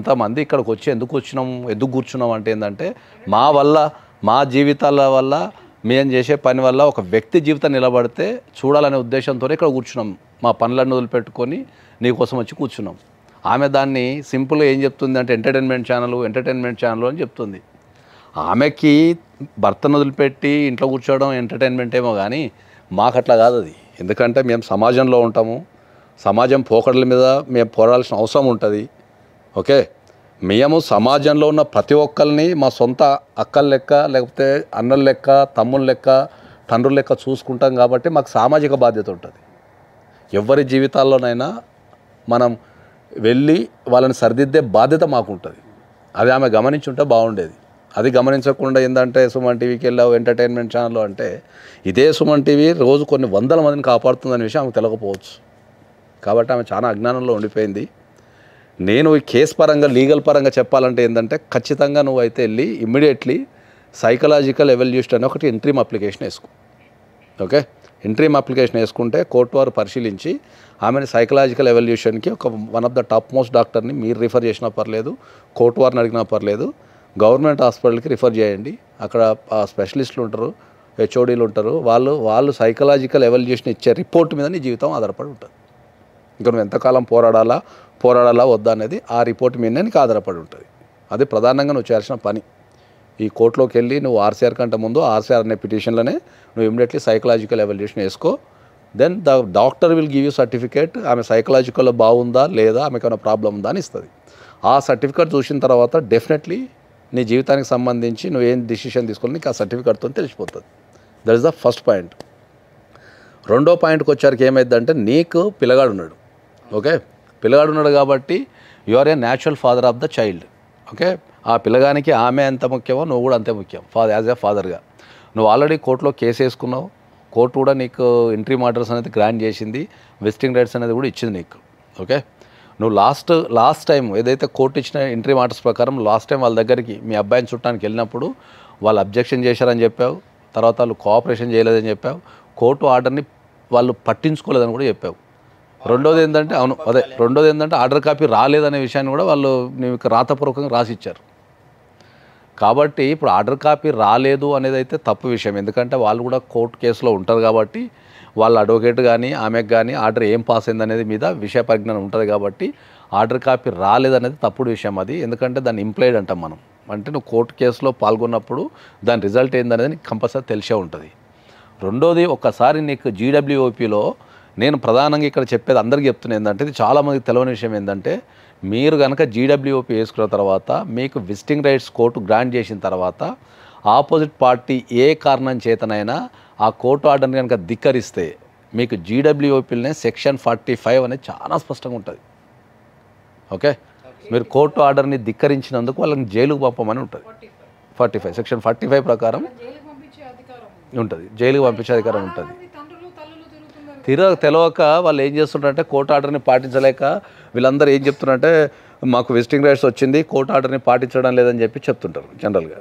ఇంతమంది ఇక్కడికి వచ్చి ఎందుకు కూర్చున్నాం అంటే ఏంటంటే మా జీవితాల వల్ల మేము చేసే పని వల్ల ఒక వ్యక్తి జీవితం నిలబడితే చూడాలనే ఉద్దేశంతో ఇక్కడ కూర్చున్నాం. మా పనులన్నీ వదిలిపెట్టుకొని నీకోసం వచ్చి కూర్చున్నాం. ఆమె దాన్ని సింపుల్గా ఏం చెప్తుంది అంటే ఎంటర్టైన్మెంట్ ఛానల్ అని చెప్తుంది. ఆమెకి భర్తను వదిలిపెట్టి ఇంట్లో కూర్చోవడం ఎంటర్టైన్మెంట్ ఏమో కానీ మాకు అట్లా కాదు అది. ఎందుకంటే మేము సమాజంలో ఉంటాము. సమాజం పోకడల మీద మేము పోరాడాల్సిన అవసరం ఉంటుంది. ఓకే, మేము సమాజంలో ఉన్న ప్రతి ఒక్కరిని మా సొంత అక్కల లెక్క, లేకపోతే అన్నల లెక్క, తమ్ముళ్ళ లెక్క, తండ్రుల లెక్క చూసుకుంటాం. కాబట్టి మాకు సామాజిక బాధ్యత ఉంటుంది. ఎవరి జీవితాల్లోనైనా మనం వెళ్ళి వాళ్ళని సరిదిద్దే బాధ్యత మాకు ఉంటుంది. అది ఆమె గమనించుంటే బాగుండేది. అది గమనించకుండా ఏంటంటే సుమన్ టీవీకి వెళ్ళావు ఎంటర్టైన్మెంట్ ఛానల్లో అంటే, ఇదే సుమన్ టీవీ రోజు కొన్ని వందల మందిని కాపాడుతుందనే విషయం ఆమెకు తెలియకపోవచ్చు. కాబట్టి ఆమె చాలా అజ్ఞానంలో ఉండిపోయింది. నేను ఈ కేసు పరంగా, లీగల్ పరంగా చెప్పాలంటే ఏంటంటే, ఖచ్చితంగా నువ్వు అయితే వెళ్ళి ఇమ్మీడియట్లీ సైకలాజికల్ ఎవాల్యుయేషన్ అని ఒకటి ఇంట్రీమ్ అప్లికేషన్ వేసుకో. ఓకే, ఇంట్రీమ్ అప్లికేషన్ వేసుకుంటే కోర్టు వారు పరిశీలించి ఆమెను సైకలాజికల్ ఎవాల్యుయేషన్కి one of the top most డాక్టర్ని మీరు రిఫర్ చేసినా పర్లేదు, కోర్టు వారిని అడిగినా పర్లేదు, గవర్నమెంట్ హాస్పిటల్కి రిఫర్ చేయండి. అక్కడ స్పెషలిస్టులు ఉంటారు, హెచ్ఓడీలు ఉంటారు. వాళ్ళు సైకలాజికల్ ఎవాల్యుయేషన్ ఇచ్చే రిపోర్ట్ మీద నీ జీవితం ఆధారపడి ఉంటుంది. ఇంకా నువ్వు ఎంతకాలం పోరాడాలా వద్దా అనేది ఆ రిపోర్ట్ మీద నీకు ఆధారపడి ఉంటుంది. అది ప్రధానంగా నువ్వు చేయాల్సిన పని. ఈ కోర్టులోకి వెళ్ళి నువ్వు ఆర్సీఆర్ కంటే ముందు ఆర్సీఆర్ అనే పిటిషన్లోనే నువ్వు ఇమ్మీడియట్లీ సైకలాజికల్ ఎవాల్యుయేషన్ వేసుకో. Then the doctor will give you certificate. ఆమె సైకలాజికల్లో బాగుందా లేదా, ఆమెకు ఏమైనా ప్రాబ్లం ఉందా అని ఇస్తుంది. ఆ సర్టిఫికేట్ చూసిన తర్వాత డెఫినెట్లీ నీ జీవితానికి సంబంధించి నువ్వు ఏం డిసిషన్ తీసుకోవాలి నీకు ఆ సర్టిఫికేట్తో తెలిసిపోతుంది. That is the first point. రెండో పాయింట్కి వచ్చారికి ఏమైందంటే, నీకు పిల్లగాడు ఉన్నాడు. ఓకే, పిల్లగాడు ఉన్నాడు కాబట్టి you are a natural father of the child. Okay, ఆ పిల్లగానికి ఆమె ఎంత ముఖ్యమో నువ్వు కూడా అంతే ముఖ్యం. యాజ్ ఏ ఫాదర్గా నువ్వు ఆల్రెడీ కోర్టులో కేసు వేసుకున్నావు. కోర్టు కూడా నీకు ఇంట్రీమ్ ఆర్డర్స్ అనేది గ్రాంట్ చేసింది, విజిటింగ్ రైట్స్ అనేది కూడా ఇచ్చింది నీకు. ఓకే, నువ్వు లాస్ట్ టైం ఏదైతే కోర్టు ఇచ్చిన ఇంట్రీమ్ ఆర్డర్స్ ప్రకారం లాస్ట్ టైం వాళ్ళ దగ్గరికి మీ అబ్బాయిని చుట్టానికి వెళ్ళినప్పుడు వాళ్ళు అబ్జెక్షన్ చేశారని చెప్పావు. తర్వాత వాళ్ళు కోఆపరేషన్ చేయలేదని చెప్పావు. కోర్టు ఆర్డర్ని వాళ్ళు పట్టించుకోలేదని కూడా చెప్పావు. రెండోది ఏంటంటే ఆర్డర్ కాపీ రాలేదనే విషయాన్ని కూడా వాళ్ళు నీకు రాతపూర్వకంగా రాసిచ్చారు. కాబట్టి ఇప్పుడు ఆర్డర్ కాపీ రాలేదు అనేది అయితే తప్పు విషయం. ఎందుకంటే వాళ్ళు కూడా కోర్టు కేసులో ఉంటారు కాబట్టి వాళ్ళ అడ్వకేట్ కానీ ఆమెకు కానీ ఆర్డర్ ఏం పాస్ అయింది అనేది మీద విషయ పరిజ్ఞానం ఉంటుంది. కాబట్టి ఆర్డర్ కాపీ రాలేదనేది తప్పుడు విషయం అది. ఎందుకంటే దాన్ని ఇంప్లైడ్ అంటాం మనం. అంటే నువ్వు కోర్టు కేసులో పాల్గొన్నప్పుడు దాని రిజల్ట్ ఏందనేది నీకు కంపల్సరీ తెలిసే ఉంటుంది. రెండోది, ఒక్కసారి నీకు జీడబ్ల్యూఓపీలో నేను ప్రధానంగా ఇక్కడ చెప్పేది అందరికీ చెప్తున్నా ఏంటంటే, ఇది చాలామందికి తెలియని విషయం ఏంటంటే, మీరు కనుక జీడబ్ల్యూఓపీ వేసుకున్న తర్వాత మీకు విజిటింగ్ రైట్స్ కోర్టు గ్రాంట్ చేసిన తర్వాత ఆపోజిట్ పార్టీ ఏ కారణం చేతనైనా ఆ కోర్టు ఆర్డర్ని కనుక ధిక్కరిస్తే మీకు జీడబ్ల్యూఓపీలోనే సెక్షన్ 45 అనేది చాలా స్పష్టంగా ఉంటుంది. ఓకే, మీరు కోర్టు ఆర్డర్ని ధిక్కరించినందుకు వాళ్ళని జైలుకు పంపమని ఉంటుంది. 45 సెక్షన్ 45 ప్రకారం ఉంటుంది, జైలుకి పంపించే అధికారం ఉంటుంది. తెలియక వాళ్ళు ఏం చేస్తుంటారంటే, కోర్టు ఆర్డర్ని పాటించలేక వీళ్ళందరూ ఏం చెప్తున్నారంటే, మాకు విజిటింగ్ రైట్స్ వచ్చింది, కోర్టు ఆర్డర్ని పాటించడం లేదని చెప్పి చెప్తుంటారు జనరల్గా.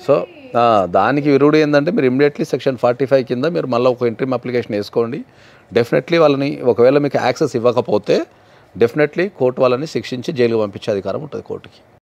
సో దానికి విరుడు ఏంటంటే, మీరు ఇమ్మీడియట్లీ సెక్షన్ 45 కింద మీరు మళ్ళీ ఒక ఇంట్రీమ్ అప్లికేషన్ వేసుకోండి. డెఫినెట్లీ వాళ్ళని ఒకవేళ మీకు యాక్సెస్ ఇవ్వకపోతే డెఫినెట్లీ కోర్టు వాళ్ళని శిక్షించి జైలుకి పంపించే అధికారం ఉంటుంది కోర్టుకి.